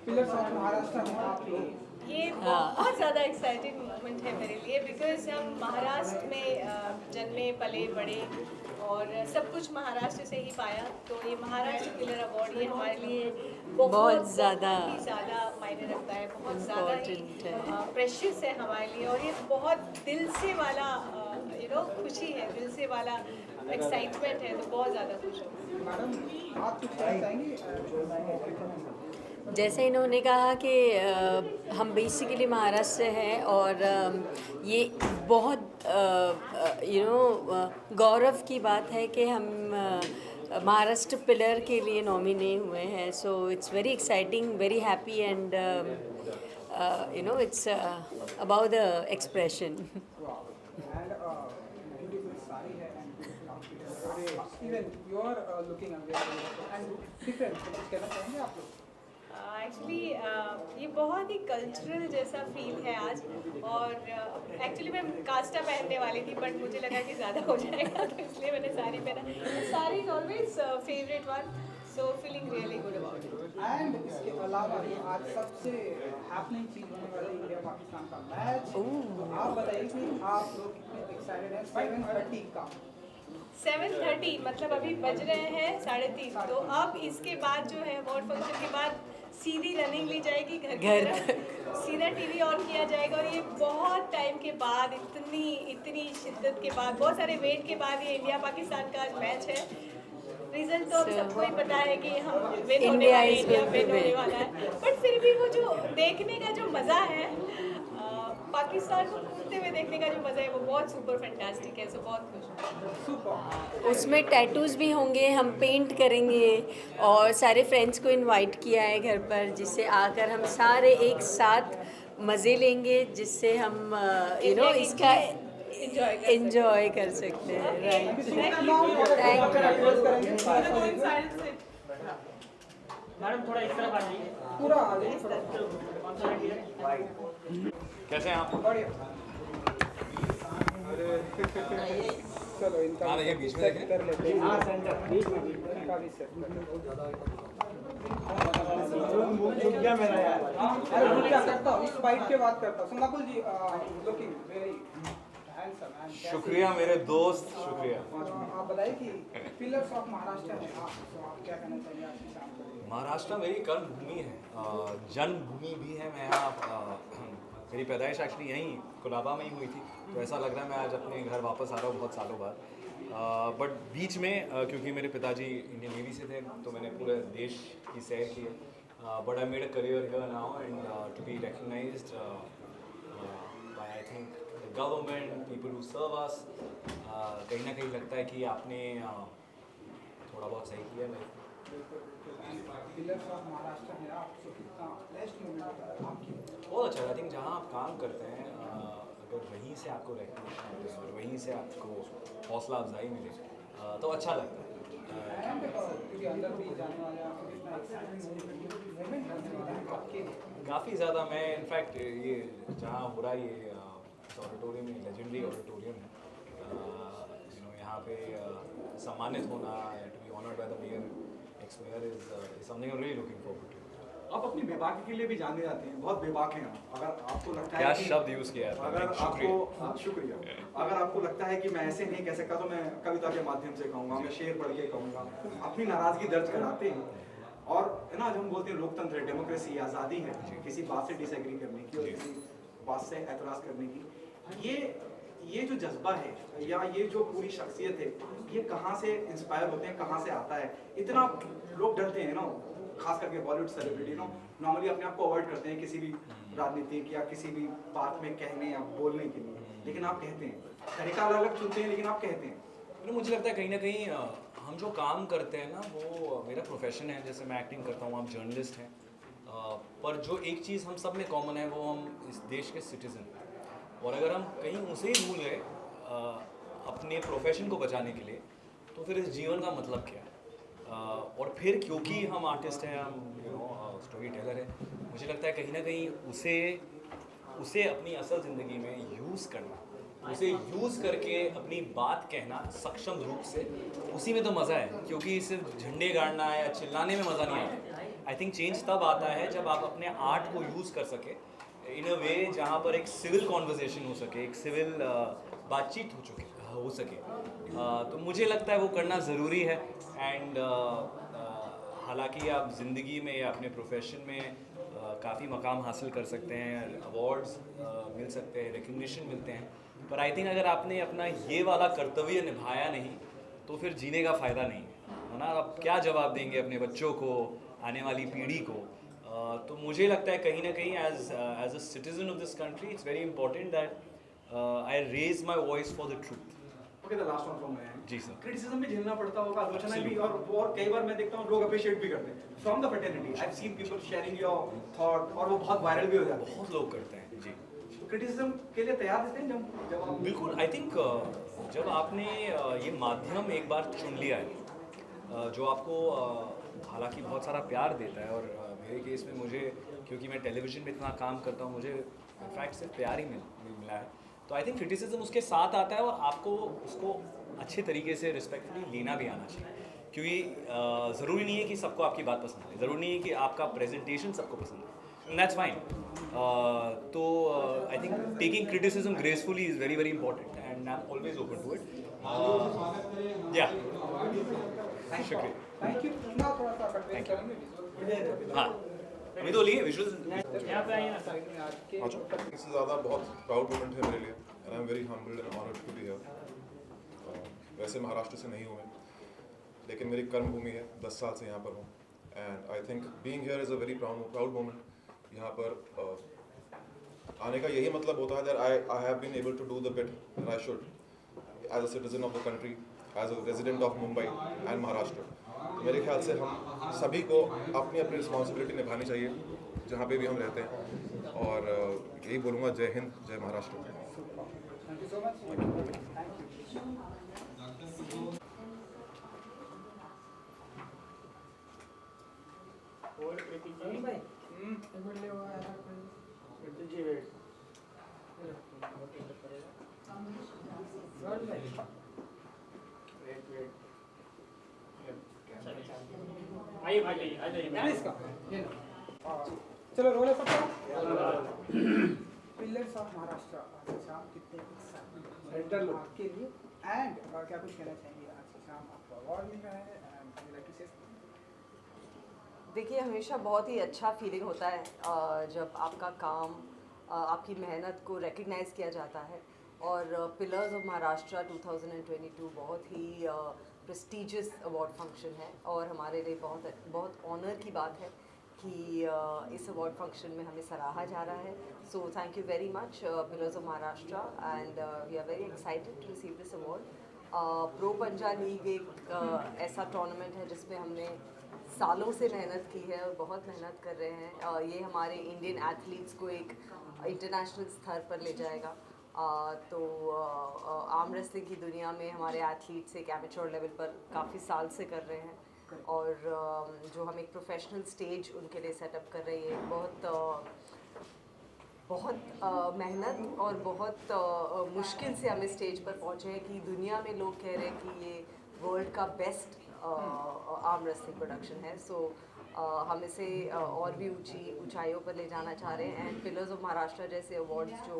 Pillars of Maharashtra में आप लोग। ये बहुत ज़्यादा एक्साइटिंग मोमेंट है मेरे लिए, बिकॉज हम महाराष्ट्र में जन्मे पले बड़े और सब कुछ महाराष्ट्र से ही पाया। तो ये महाराष्ट्र पिलर अवार्ड ये हमारे लिए बहुत ज़्यादा ही ज़्यादा मायने रखता है, बहुत ज़्यादा ही इम्पोर्टेंट है। प्रेशियस है हमारे लिए। और ये बहुत दिल से वाला खुशी है, दिल से वाला एक्साइटमेंट है, तो बहुत ज़्यादा खुश हूँ। मैडम आप कुछ कहना चाहेंगे? जैसे इन्होंने कहा कि हम बेसिकली महाराष्ट्र से हैं और ये बहुत गौरव की बात है कि हम महाराष्ट्र पिलर के लिए नॉमिने हुए हैं। So it's very exciting, very happy and it's about the expression. And beautiful sari hai and even you are looking amazing and different. कुछ कहना चाहेंगे आप लोग? एक्चुअली ये बहुत ही कल्चरल जैसा फील है आज। और एक्चुअली मैं कास्टा पहनने वाली थी, बट मुझे लगा कि ज़्यादा हो जाएगा, तो इसलिए मैंने साड़ी पहना। Sari is always favourite one, so feeling really good about it. And इसके अलावा ये आज सबसे हैपनिंग चीज होने वाली इंडिया पाकिस्तान का मैच। तो आप बताइए कि आप लोग कितने एक्साइटेड हैं 7:30 का? 7:30 मतलब अभी बज रहे हैं 3:30। तो अब इसके बाद जो है अवार्ड फंक्शन के बाद सीधी रनिंग ली जाएगी घर की तरफ, सीधा टीवी ऑन किया जाएगा। और ये बहुत टाइम के बाद, इतनी शिद्दत के बाद, बहुत सारे वेट के बाद ये इंडिया पाकिस्तान का मैच है। रिजल्ट तो सबको ही पता है कि हम विन होने वाले, इंडिया विन होने वाला है। बट फिर भी वो जो देखने का जो मज़ा है, पाकिस्तान को कूदते हुए देखने का जो मज़ा है, वो बहुत सुपर फैंटास्टिक है। सो बहुत खुश हूँ। उसमें टैटूज भी होंगे, हम पेंट करेंगे और सारे फ्रेंड्स को इनवाइट किया है घर पर, जिससे आकर हम सारे एक साथ मज़े लेंगे, जिससे हम इसका एंजॉय कर सकते हैं। राइट, मैडम थोड़ा इस तरफ आ जाइए। पूरा आ जाइए। कैसे हैं आप? बढ़िया। चलो इनका ये बीच में देखें। कर लेते हैं। हाँ सेंटर बीच में इनका भी सेट कर लेते छुप गया मेरा यार। अरे रुक क्या करता हूँ, इस बाइट के बाद करता हूँ। नकुल जी लुकिंग वेरी हैंडसम एंड शुक्रिया मेरे दोस्त, शुक्रिया। आप बताइए कि पिलर्स ऑफ महाराष्ट्र में आप क्या कहना चाहिए आज की शाम को? महाराष्ट्र मेरी कर्मभूमि है, जन्मभूमि भी है। मैं यहाँ मेरी पैदाइश एक्चुअली यहीं कुलाबा में ही हुई थी, तो ऐसा लग रहा है मैं आज अपने घर वापस आ रहा हूँ बहुत सालों बाद। बट बीच में क्योंकि मेरे पिताजी इंडियन नेवी से थे, तो मैंने पूरे देश की सैर की है। But I made a career here now and to be recognised by I think the government, people who serve us, कहीं ना कहीं लगता है कि आपने थोड़ा बहुत सही किया है। पिलर्स ऑफ महाराष्ट्र में आपको कितना बेस्ट मोमेंट होता है आपकी? बहुत अच्छा। आई थिंक जहाँ आप काम करते हैं, अगर वहीं से आपको रिकग्निशन मिले और वहीं से आपको हौसला अफजाई मिले, तो अच्छा लगता है। एंड क्योंकि अंदर भी जाने वाले आपको कितना एक्साइटिंग मोमेंट होने वाला है आपके? काफ़ी ज़्यादा। मैं इनफैक्ट ये जहाँ हो रहा है ये ऑडिटोरियम में, लेजेंडरी ऑडिटोरियम है, यहाँ पे सम्मानित होना, to be honoured by the mayor, ex mayor, is something I am really looking forward to. आप अपनी बेबाकी के लिए भी जाने जाते हैं, बहुत बेबाक हैं आप। अगर आपको लगता है क्या कि शब्द यूज़ किया है? अगर आपको शुक्रिया, अगर आपको लगता है कि मैं ऐसे नहीं कह सकता, तो मैं कविता के माध्यम से कहूँगा, मैं शेर पढ़ के कहूँगा। अपनी नाराज़गी दर्ज कराते हैं। और है ना, जब हम बोलते हैं लोकतंत्र है, डेमोक्रेसी, आज़ादी है किसी बात से डिसएग्री करने की और किसी बात से एतराज़ करने की, ये जो जज्बा है या ये जो पूरी शख्सियत है, ये कहाँ से इंस्पायर होते हैं, कहाँ से आता है? इतना लोग डरते हैं ना, खास करके बॉलीवुड सेलिब्रिटी ना, नॉर्मली अपने आप को अवॉइड करते हैं किसी भी राजनीतिक या किसी भी बात में कहने या बोलने के लिए। लेकिन आप कहते हैं, तरीका अलग अलग चुनते हैं, लेकिन आप कहते हैं। मुझे लगता है कहीं ना कहीं हम जो काम करते हैं ना, वो मेरा प्रोफेशन है। जैसे मैं एक्टिंग करता हूँ, आप जर्नलिस्ट हैं, पर जो एक चीज़ हम सब में कॉमन है, वो हम इस देश के सिटीज़न हैं। और अगर हम कहीं उसे ही भूल गए अपने प्रोफेशन को बचाने के लिए, तो फिर इस जीवन का मतलब क्या है? और फिर क्योंकि हम आर्टिस्ट हैं, हम स्टोरी टेलर हैं, मुझे लगता है कहीं ना कहीं उसे अपनी असल ज़िंदगी में यूज़ करना उसे यूज़ करके अपनी बात कहना सक्षम रूप से, उसी में तो मज़ा है। क्योंकि सिर्फ झंडे गाड़ना या चिल्लाने में मज़ा नहीं आता। आई थिंक चेंज तब आता है जब आप अपने आर्ट को यूज़ कर सके इन अ वे जहाँ पर एक सिविल कॉन्वर्जेशन हो सके, एक सिविल बातचीत हो सके। तो मुझे लगता है वो करना ज़रूरी है। एंड हालांकि आप ज़िंदगी में या अपने प्रोफेशन में काफ़ी मकाम हासिल कर सकते हैं, अवार्ड्स मिल सकते हैं, रिकग्निशन मिलते हैं, पर आई थिंक अगर आपने अपना ये वाला कर्तव्य निभाया नहीं तो फिर जीने का फ़ायदा नहीं है ना। आप क्या जवाब देंगे अपने बच्चों को, आने वाली पीढ़ी को। तो मुझे लगता है कहीं ना कहीं as a citizen of this country it's very important that I raise my voice for the truth. Okay, the last one from my end. जी सर। क्रिटिसिज्म भी झेलना पड़ता होगा, आलोचना भी, और कई बार मैं देखता हूँ लोग अप्रिशिएट भी करते हैं from the fraternity. I have seen people sharing your thought और वो बहुत वायरल भी हो जाते हैं। बहुत लोग करते हैं जी। क्रिटिसिज्म के लिए तैयार रहते हैं जब आप? बिल्कुल। आई थिंक जब आपने ये माध्यम एक बार चुन लिया है जो आपको हालांकि बहुत सारा प्यार देता है, और मेरे केस में मुझे, क्योंकि मैं टेलीविज़न में इतना काम करता हूँ, मुझे इनफैक्ट सिर्फ प्यार ही मिला है। तो आई थिंक क्रिटिसिज्म उसके साथ आता है और आपको उसको अच्छे तरीके से रिस्पेक्टफुली लेना भी आना चाहिए। क्योंकि ज़रूरी नहीं है कि सबको आपकी बात पसंद आए, ज़रूरी नहीं है कि आपका प्रेजेंटेशन सबको पसंद आए, दैट्स फाइन। तो I think taking criticism gracefully is very very important and I am always open to it. या शुक्रिया। Thank you. ना थोड़ा सा कंटेंट करेंगे विजुअल। हाँ, अभी तो लिए विजुअल। यहाँ पे आइए ना। साइड में आज के इससे ज़्यादा बहुत प्राउड मोमेंट है मेरे लिए and I am very humbled and honoured to be here. वैसे महाराष्ट्र से नहीं हूँ मैं, लेकिन मेरी कर्म भूमि है, 10 साल से यहाँ पर हूँ and I think being here is a very proud moment. यहाँ पर आने का यही मतलब होता है that I have been able to do the bit that I should as a citizen of the country, as a resident of Mumbai and Maharashtra. तो मेरे ख्याल से हम सभी को अपनी अपनी रिस्पॉन्सिबिलिटी निभानी चाहिए जहाँ पे भी हम रहते हैं, और यही बोलूँगा, जय हिंद, जय Maharashtra. Thank you so much. Thank you. और प्रीति जी। प्रीति जी वेट। वेट। आइए भाई, आ जाइए। इसका ये लो। चलो रोल है सबका। पिलर्स ऑफ महाराष्ट्र आज शाम कितने एक्साइटेड आपके लिए, एंड क्या कुछ कहना चाहेंगे? आज की शाम आपको अवार्ड मिल रहा है एंड लाइक टू से। देखिए, हमेशा बहुत ही अच्छा फीलिंग होता है जब आपका काम, आपकी मेहनत को रिकग्नाइज़ किया जाता है। और पिलर्स ऑफ महाराष्ट्र 2022 बहुत ही प्रेस्टिजियस अवार्ड फंक्शन है, और हमारे लिए बहुत ऑनर की बात है कि इस अवार्ड फंक्शन में हमें सराहा जा रहा है। So thank you very much pillars of Maharashtra, and we are very excited to receive this award. Pro Panja league एक ऐसा टूर्नामेंट है जिसमें हमने सालों से मेहनत की है और बहुत मेहनत कर रहे हैं। ये हमारे इंडियन एथलीट्स को एक इंटरनेशनल स्तर पर ले जाएगा। तो आर्म रेसलिंग की दुनिया में हमारे एथलीट्स एक एमेच्योर लेवल पर काफ़ी साल से कर रहे हैं, और जो हम एक प्रोफेशनल स्टेज उनके लिए सेटअप कर रहे हैं, बहुत मेहनत और बहुत मुश्किल से हम इस स्टेज पर पहुँचे हैं कि दुनिया में लोग कह रहे हैं कि ये वर्ल्ड का बेस्ट आर्म रेसलिंग प्रोडक्शन है। सो हम इसे और भी ऊंचाइयों पर ले जाना चाह रहे हैं, एंड पिलर्स ऑफ महाराष्ट्र जैसे अवार्ड्स जो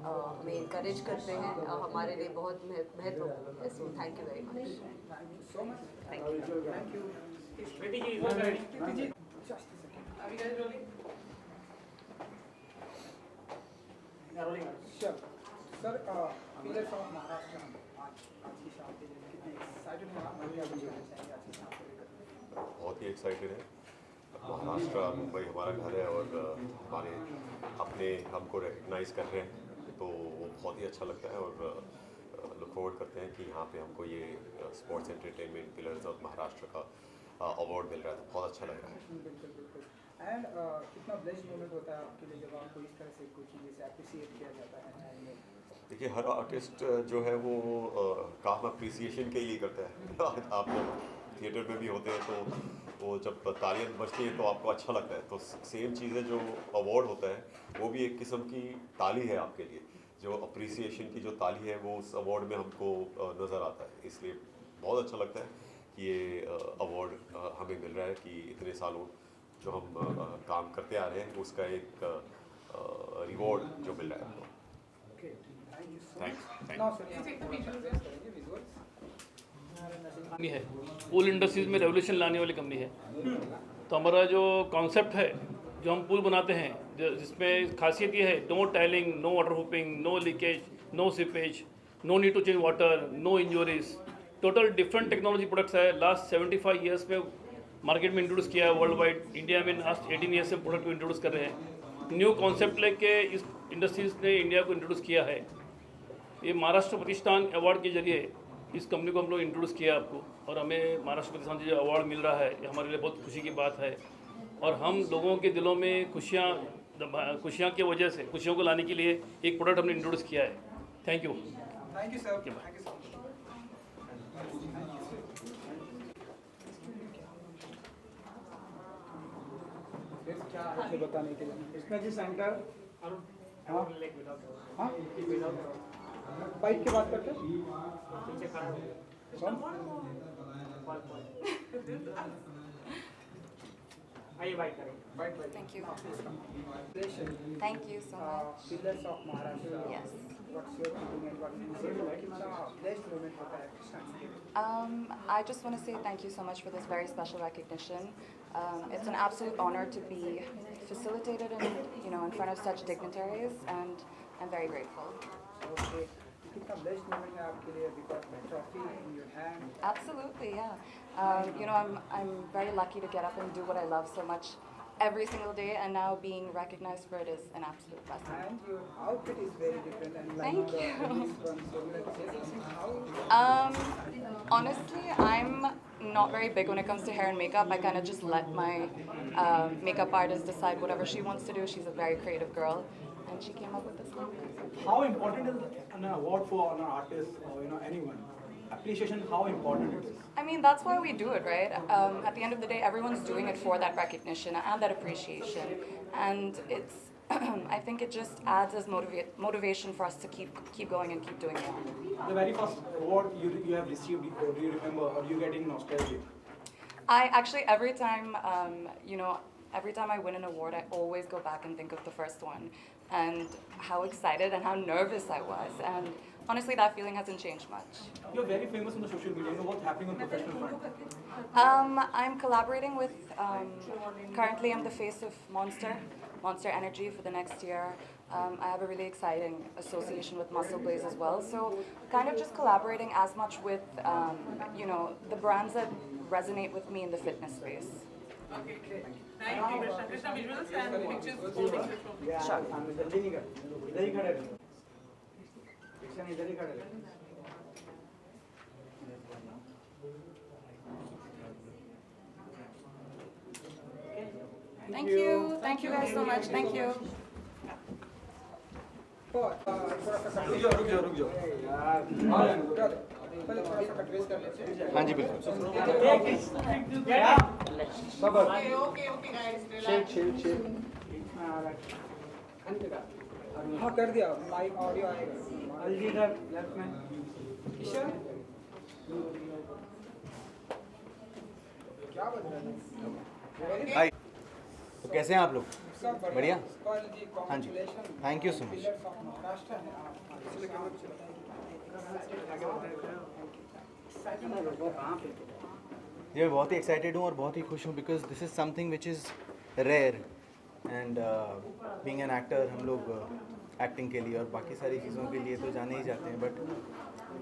हमें इनकरेज करते हैं हमारे लिए बहुत महत्वपूर्ण है। So thank you very much. Thank you so much. Thank you. Thank you. Preeti ji इधर बैठ। Preeti ji just a second. अभी गाइस रोलिंग। चलो सर, पिलर्स ऑफ महाराष्ट्र आज की शाम के लिए कितने एक्साइटेड हैं आप? क्या कुछ कहना चाहेंगे आज की शाम को लेकर? बहुत ही एक्साइटेड है। महाराष्ट्र, मुंबई हमारा घर है और हमारे अपने हमको रिकग्नाइज कर रहे हैं, तो वो बहुत ही अच्छा लगता है। और लुक फॉरवर्ड करते हैं कि यहाँ पे हमको ये sports entertainment pillars of Maharashtra का अवार्ड मिल रहा है, तो बहुत अच्छा लग रहा है। बिल्कुल बिल्कुल। एंड कितना ब्लेस्ड मोमेंट होता है आपके लिए जब आपको इस तरह से कोई चीज़ से अप्रिशिएट किया जाता है? देखिए, हर आर्टिस्ट जो है वो काम अप्रिसिएशन के लिए करता है। आप लोग थिएटर में भी होते हैं तो वो जब तालियां बजती हैं तो आपको अच्छा लगता है। तो सेम चीज़ है, जो अवार्ड होता है वो भी एक किस्म की ताली है आपके लिए, जो अप्रिसिएशन की जो ताली है वो उस अवार्ड में हमको नज़र आता है। इसलिए बहुत अच्छा लगता है कि ये अवार्ड हमें मिल रहा है कि इतने सालों जो हम काम करते आ रहे हैं उसका एक रिवॉर्ड जो मिल रहा है हमको। Thanks. Now, sir, visuals. Company है, पूल इंडस्ट्रीज में रेवोल्यूशन लाने वाली कंपनी है। तो हमारा जो कॉन्सेप्ट है, जो हम पूल बनाते हैं, जिसमें खासियत ये है, no tiling, no water hooping, no leakage, no seepage, no need to change water, no injuries, total different technology products है। लास्ट 75 ईयर्स में मार्केट में इंट्रोड्यूस किया है वर्ल्ड वाइड। इंडिया में लास्ट 18 ईयर्स से प्रोडक्ट को इंट्रोड्यूस कर रहे हैं। न्यू कॉन्सेप्ट लेके इस इंडस्ट्रीज ने इंडिया को इंट्रोड्यूस किया है। ये महाराष्ट्र प्रतिष्ठान अवार्ड के जरिए इस कंपनी को हम लोग इंट्रोड्यूस किया आपको, और हमें महाराष्ट्र प्रतिष्ठान से जो अवार्ड मिल रहा है ये हमारे लिए बहुत खुशी की बात है। और हम लोगों के दिलों में खुशियाँ की वजह से खुशियों को लाने के लिए एक प्रोडक्ट हमने इंट्रोड्यूस किया है। Thank you. Thank you, sir. Thank you so much. फिर क्या है बताने के लिए? इसमें जी सेंटर हाँ हाँ पाइप की बात करते कौन? आइए बाइक करें। Thank you. Congratulations. Thank you so much. Pillars of Maharashtra. Yes. What's your feeling and what you say? Like it's a blessed moment for the Pakistan. I just want to say thank you so much for this very special recognition. It's an absolute honor to be facilitated in front of such dignitaries, and I'm very grateful. Okay. कितना blessed moment है आपके लिए because the trophy in your hand. Absolutely, yeah. I'm very lucky to get up and do what I love so much every single day, and now being recognized for it is an absolute blessing. And your outfit is very different and like Thank the you. release one, so like how Honestly, I'm not very big when it comes to hair and makeup. I kind of just let my makeup artist decide whatever she wants to do. She's a very creative girl, and she came up with this look. How important is an award for an artist or anyone? Appreciation, how important it is? I mean, that's why we do it, right? At the end of the day, everyone's doing it for that recognition and that appreciation. And it's, I think it just adds as motivation for us to keep going and keep doing more. The very first award you have received, do you remember, or you getting nostalgic? I actually, every time I win an award, I always go back and think of the first one and how excited and how nervous I was. And honestly, that feeling hasn't changed much. You're very famous on the social media. You know what's happening on professional front? I'm collaborating with, currently I'm the face of Monster Energy for the next year. I have a really exciting association with Muscle Blaze as well. So kind of just collaborating as much with, the brands that resonate with me in the fitness space. Okay, thank you, Krishna. Krishna, visuals and pictures holding the trophy. yeah, Sure. I'm जल्दी नहीं कर इधर ही खड़े रहो कृष्ण इधर ही खड़े रहो Thank you guys so much. Thank you. तो थोड़ा सा रुक जाओ। यार पहले थोड़ा सा कट वेस्ट कर लेते हैं हाँ जी बिल्कुल। सबर Okay, guys. Relax. chill हाँ कर दिया माइक ऑडियो आएगा अलजी इधर लेफ्ट में ईशा क्या बज रहा है हाय, तो कैसे हैं आप लोग? सब बढ़िया? जी हाँ जी, congratulation thank you so much. Pillars of Maharashtra है आप इसलिए काम चलता है ये मैं बहुत ही एक्साइटेड हूँ और बहुत ही खुश हूँ because this is something which is rare and being an actor हम लोग एक्टिंग के लिए और बाकी सारी चीज़ों के लिए तो जाने ही जाते हैं, बट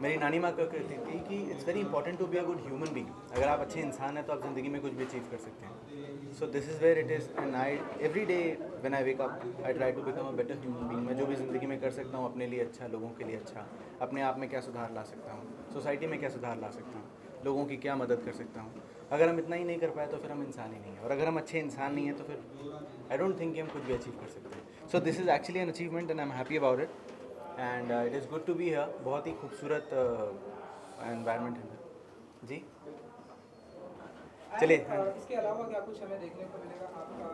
मेरी नानी माँ का कहती थी कि it's very important to be a good human being. अगर आप अच्छे इंसान हैं तो आप ज़िंदगी में कुछ भी अचीव कर सकते हैं। So this is where it is and I every day when I wake up I try to become a better human being. मैं जो भी ज़िंदगी में कर सकता हूँ अपने लिए अच्छा, लोगों के लिए अच्छा, अपने आप में क्या सुधार ला सकता हूँ, सोसाइटी में क्या सुधार ला सकता हूँ, लोगों की क्या मदद कर सकता हूँ। अगर हम इतना ही नहीं कर पाए तो फिर हम इंसान ही नहीं हैं, और अगर हम अच्छे इंसान नहीं हैं तो फिर आई डोंट थिंक कि हम कुछ भी अचीव कर सकते हैं। So this is actually an achievement and I am happy about it and it is good to be here. बहुत ही खूबसूरत एनवायरनमेंट है जी। चलिए। इसके अलावा क्या कुछ हमें देखने को मिलेगा आपका?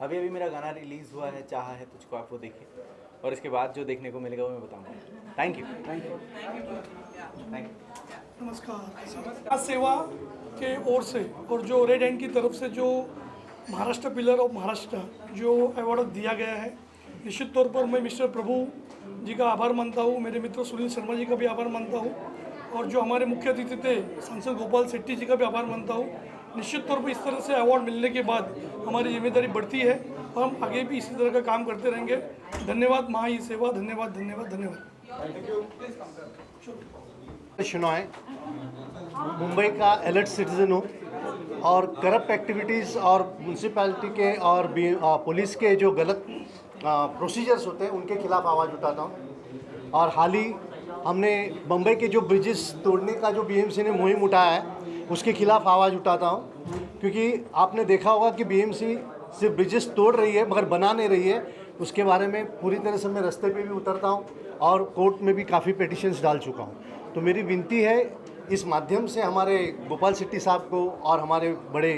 अभी मेरा गाना रिलीज़ हुआ है, चाहा है तुझको, आप वो देखिए, और इसके बाद जो देखने को मिलेगा वो मैं बताऊंगा। Thank you. नमस्कार। सेवा के ओर से और जो रेड एंड की तरफ से जो महाराष्ट्र पिलर ऑफ महाराष्ट्र जो अवार्ड दिया गया है, निश्चित तौर पर मैं मिस्टर प्रभु जी का आभार मानता हूँ, मेरे मित्र सुनील शर्मा जी का भी आभार मानता हूँ, और जो हमारे मुख्य अतिथि थे सांसद गोपाल शेट्टी जी का भी आभार मानता हूँ। निश्चित तौर पर इस तरह से अवार्ड मिलने के बाद हमारी जिम्मेदारी बढ़ती है और हम आगे भी इसी तरह का काम करते रहेंगे। धन्यवाद महा ई सेवा, धन्यवाद धन्यवाद धन्यवाद। शनॉय मुंबई का अलर्ट सिटीजन हूँ और करप्ट एक्टिविटीज़ और म्यूनसिपैलिटी के और पुलिस के जो गलत प्रोसीजर्स होते हैं उनके खिलाफ आवाज़ उठाता हूँ। और हाल ही हमने मुंबई के जो ब्रिजेस तोड़ने का जो बीएमसी ने मुहिम उठाया है उसके खिलाफ आवाज़ उठाता हूँ, क्योंकि आपने देखा होगा कि बीएमसी सिर्फ ब्रिजेस तोड़ रही है मगर बना नहीं रही है। उसके बारे में पूरी तरह से मैं रास्ते पे भी उतरता हूँ और कोर्ट में भी काफ़ी पिटिशन्स डाल चुका हूँ। तो मेरी विनती है इस माध्यम से हमारे गोपाल शेट्टी साहब को और हमारे बड़े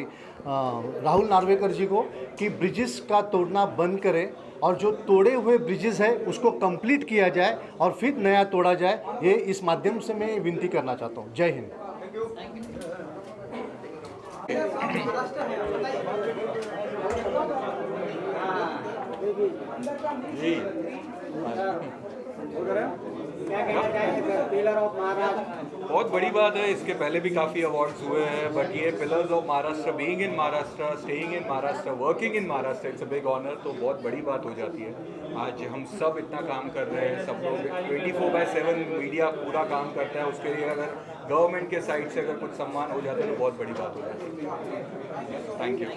राहुल नार्वेकर जी को कि ब्रिजेस का तोड़ना बंद करें और जो तोड़े हुए ब्रिजेस है उसको कंप्लीट किया जाए और फिर नया तोड़ा जाए। ये इस माध्यम से मैं विनती करना चाहता हूँ। जय हिंद। जी बहुत बड़ी बात है, इसके पहले भी काफ़ी अवार्ड्स हुए हैं, बट ये pillars of Maharashtra, being in Maharashtra, staying in Maharashtra, working in Maharashtra, it's a big honour. तो बहुत बड़ी बात हो जाती है। आज हम सब इतना काम कर रहे हैं, सब लोग 24/7 मीडिया पूरा काम करता है, उसके लिए अगर गवर्नमेंट के साइड से अगर कुछ सम्मान हो जाता है तो बहुत बड़ी बात हो जाती है। Thank you.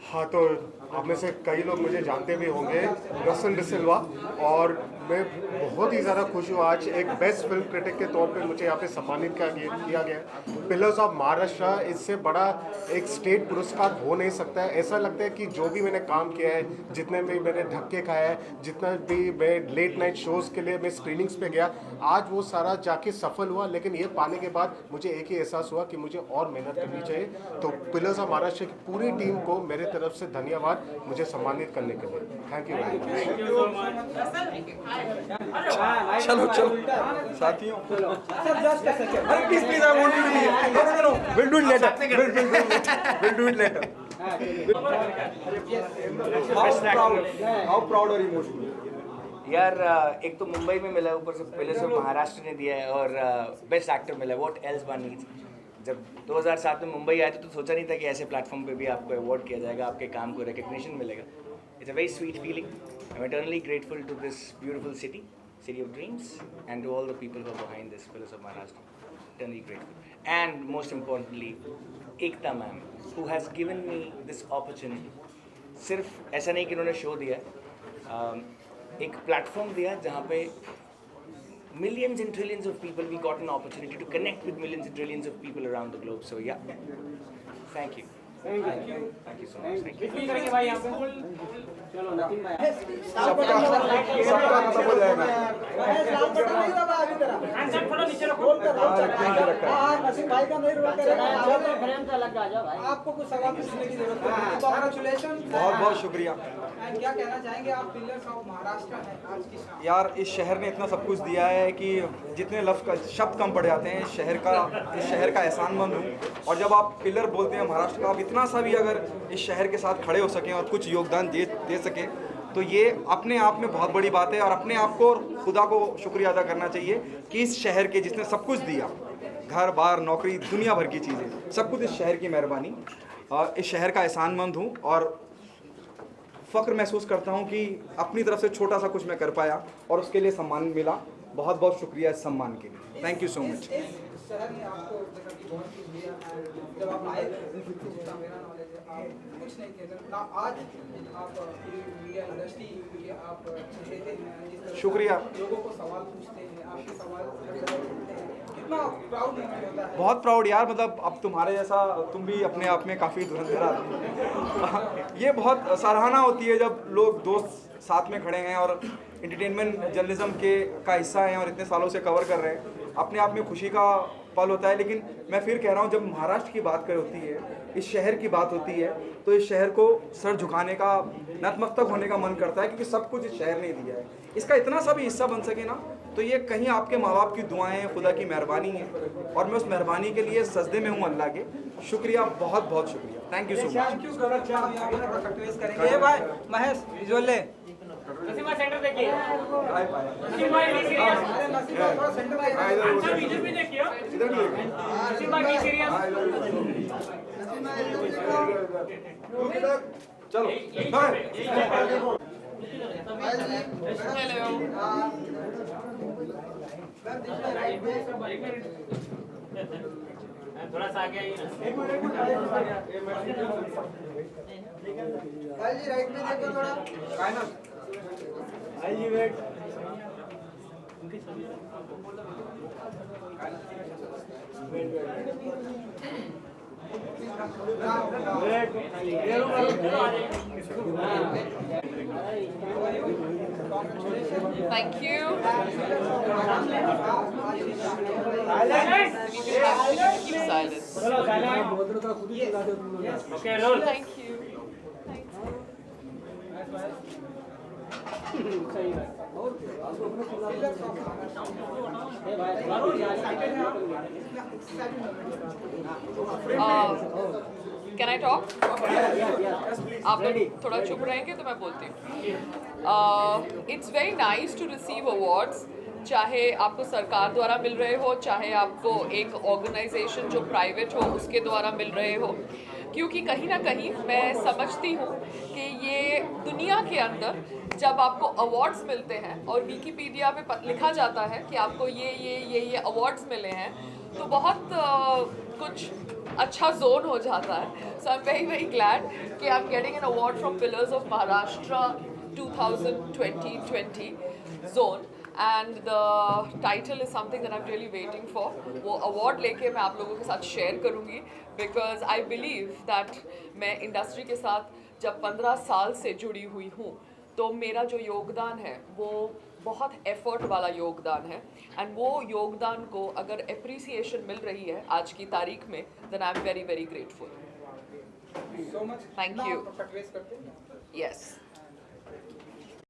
हाँ, तो आप में से कई लोग मुझे जानते भी होंगे, रसन डिसिल्वा, और मैं बहुत ही ज़्यादा खुश हूँ आज एक बेस्ट फिल्म क्रिटिक के तौर पे मुझे यहाँ पे सम्मानित किया गया। पिलर्स ऑफ महाराष्ट्र, इससे बड़ा एक स्टेट पुरस्कार हो नहीं सकता है। ऐसा लगता है कि जो भी मैंने काम किया है, जितने भी मैंने धक्के खाया है, जितना भी मैं लेट नाइट शोज़ के लिए मैं स्क्रीनिंग्स पे गया, आज वो सारा जाके सफल हुआ। लेकिन ये पाने के बाद मुझे एक ही एहसास हुआ कि मुझे और मेहनत करनी चाहिए। तो पिलर्स ऑफ महाराष्ट्र की पूरी टीम को मेरे तरफ से धन्यवाद मुझे सम्मानित करने के लिए। Thank you very much. चलो साथियों, please I want to know, will do it later, will do it later. How proud और इमोशनल यार, एक तो मुंबई में मिला, ऊपर से पिलर्स ऑफ महाराष्ट्र ने दिया है और बेस्ट एक्टर मिला। What else one needs. जब 2007 में मुंबई आए थे तो सोचा नहीं था कि ऐसे प्लेटफॉर्म पे भी आपको अवार्ड किया जाएगा, आपके काम को रिकग्निशन मिलेगा। It's a very sweet feeling. I am eternally grateful to this beautiful city of dreams, and to all the people who are behind this Pillars of Maharashtra. Eternally grateful. And most importantly, Ekta ma'am, who has given me this opportunity. सिर्फ ऐसा नहीं कि उन्होंने show दिया, एक platform दिया जहाँ पे millions and trillions of people, we got an opportunity to connect with millions and trillions of people around the globe. So yeah, thank you. Thank you so much. Thank you. करेंगे भाई यहाँ पे। सबका खत्म हो जाएगा। थोड़ा नीचे रखो। आपको कुछ सवाल पूछने की जरूरत है। कांग्रेचुलेशन, बहुत बहुत शुक्रिया। क्या कहना चाहेंगे आप पिलर्स ऑफ महाराष्ट्र हैं आज की शाम? यार, इस शहर ने इतना सब कुछ दिया है कि जितने शब्द कम पड़ जाते हैं। इस शहर का एहसानमंद हूँ। और जब आप पिलर बोलते हैं महाराष्ट्र का, आप इतना सा भी अगर इस शहर के साथ खड़े हो सकें और कुछ योगदान दे सकें तो ये अपने आप में बहुत बड़ी बात है। और अपने आप को और खुदा को शुक्रिया अदा करना चाहिए कि इस शहर के जिसने सब कुछ दिया, घर बार नौकरी दुनिया भर की चीज़ें, सब कुछ इस शहर की मेहरबानी। इस शहर का एहसानमंद हूँ और फ़ख्र महसूस करता हूँ कि अपनी तरफ से छोटा सा कुछ मैं कर पाया और उसके लिए सम्मान मिला। बहुत बहुत शुक्रिया इस सम्मान के लिए। Thank you so much. शहर ने आपको बहुत कुछ दिया है। जब आप आए जितना मेरा नॉलेज है, आप कुछ नहीं कहते ना, आज आप मीडिया इंडस्ट्री के आप देते हैं, शुक्रिया। लोगों को सवाल पूछते हैं, आपके सवाल कितना प्राउड होता है। बहुत प्राउड यार, मतलब अब तुम्हारे जैसा, तुम भी अपने आप में काफ़ी धुरंधर आदमी। ये बहुत सराहना होती है जब लोग दोस्त साथ में खड़े हैं और एंटरटेनमेंट जर्नलिज्म का हिस्सा हैं और इतने सालों से कवर कर रहे हैं, अपने आप में खुशी का पल होता है। लेकिन मैं फिर कह रहा हूँ, जब महाराष्ट्र की बात कर होती है, इस शहर की बात होती है, तो इस शहर को सर झुकाने का, नतमस्तक होने का मन करता है, क्योंकि सब कुछ इस शहर ने दिया है। इसका इतना सा भी हिस्सा बन सके ना, तो ये कहीं आपके माँ बाप की दुआएं हैं, खुदा की मेहरबानी है, और मैं उस मेहरबानी के लिए सजदे में हूँ अल्लाह के। शुक्रिया, बहुत बहुत शुक्रिया, थैंक यू सो मच। ये भाई महेश विजुअल ले नसीमा सेंटर देखिए, नसीमा भी सीरियस, अच्छा बीजेपी देखिए, नसीमा भी सीरियस, चलो थोड़ा सा आगे आइए। राइट में देखो थोड़ा, Thank you. Keep silence. Okay, roll. Thank you. Can I talk? आप लोग थोड़ा चुप रहेंगे तो मैं बोलती हूँ। It's very nice to receive awards, चाहे आपको सरकार द्वारा मिल रहे हो, चाहे आपको एक ऑर्गेनाइजेशन जो प्राइवेट हो उसके द्वारा मिल रहे हो, क्योंकि कहीं ना कहीं मैं समझती हूँ कि ये दुनिया के अंदर जब आपको अवार्ड्स मिलते हैं और विकिपीडिया पे लिखा जाता है कि आपको ये अवार्ड्स मिले हैं, तो बहुत कुछ अच्छा जोन हो जाता है। So I am very very glad कि I am getting an award from pillars of Maharashtra 2020 zone, and the title is something that I am really waiting for. वो अवार्ड लेके मैं आप लोगों के साथ शेयर करूँगी, बिकॉज आई बिलीव दैट मैं इंडस्ट्री के साथ जब 15 साल से जुड़ी हुई हूँ, तो मेरा जो योगदान है वो बहुत एफर्ट वाला योगदान है, एंड वो योगदान को अगर एप्रिसिएशन मिल रही है आज की तारीख में, then I am very very grateful. so much. Thank you. करते हैं। Yes.